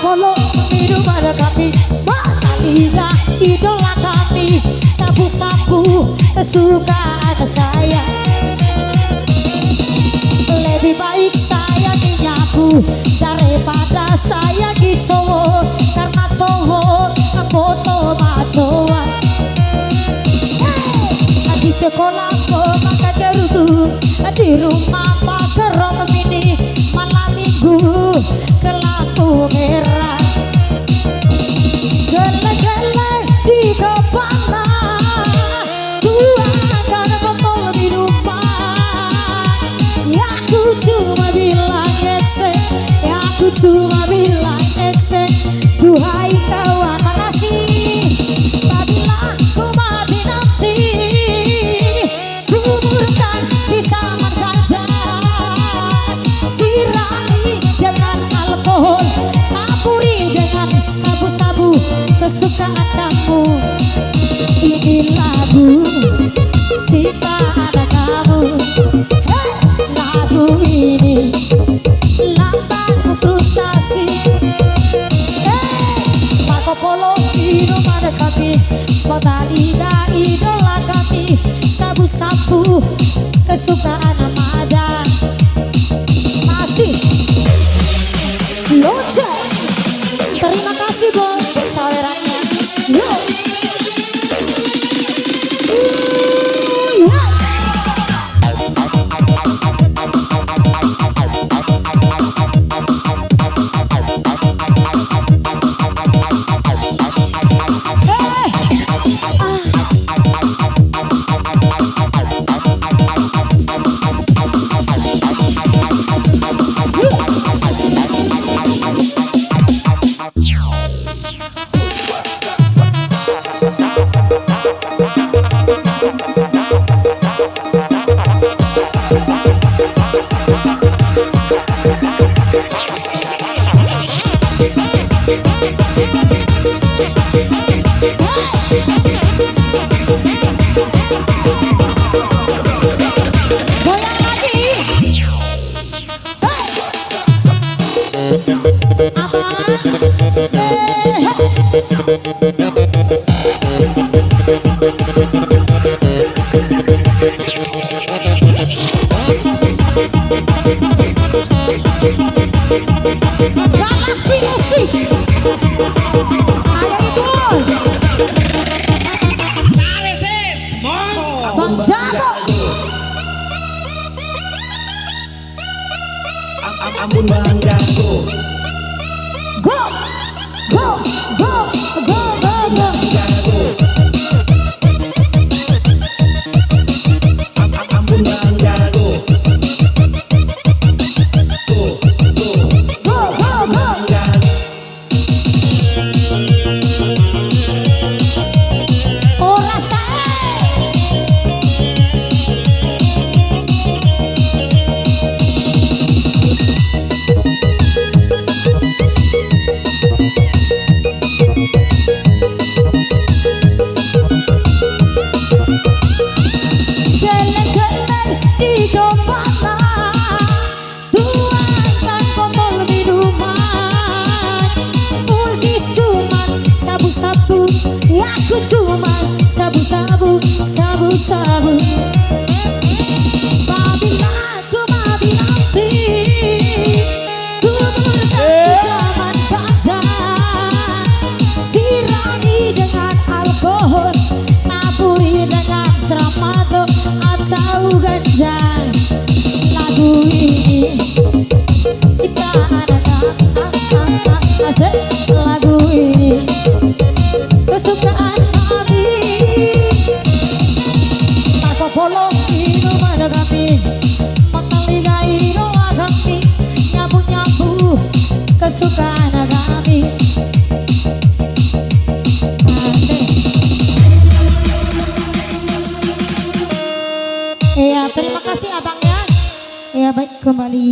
Polo minum pada kami, Matalina idola kami, sabu-sabu kesukaan saya. Lebih baik saya nyabu daripada saya cowok, karena cowok foto macoan. Di sekolah memakai kerudung, di rumah pakai rok mini, malam minggu ke lampu merah. Gele-gele di kepala, tuangkan botol minuman. Ya aku cuma bilang eksen, ya aku cuma bilang eksen. Duhai kawan makasih, apabila ku mati nanti, kuburkan di taman gajah. Sirami dengan alkohol, taburi dengan sabu-sabu kesukaan kamu. Ini lagu cinta ada kamu. Hey, lagu ini lambang frustasi. Hey, Marco Polo minum ada kami, Matalina idola kami, sabu-sabu kesukaan Amada. Masih Loce, terima kasih bos sawerannya. Yo. Goyang lagi. Galaksi musik. Ayo ibu. Bang Jago. Ampun Bang Jago. Go, go, go, go, go, go. Jago. Ampun Bang Jago. Go, go, Go, go, go. Bang Jago. Oh rasa. Gele-gele di kepala, tuangkan botol minuman. Ulkis cuman sabu-sabu, aku cuman sabu-sabu, sabu-sabu. Apabila aku mati nanti, kuburkan di taman gajah. Sirami dengan alkohol, taburi dengan seramato atau ganja. Lagu ini ciptaan kami, asik. Lagu ini kesukaan kami. Marco Polo minum ada kami, Matalina idola kami, nyabu-nyabu kesukaan kami. Ya, terima kasih abangnya. Ya, baik kembali.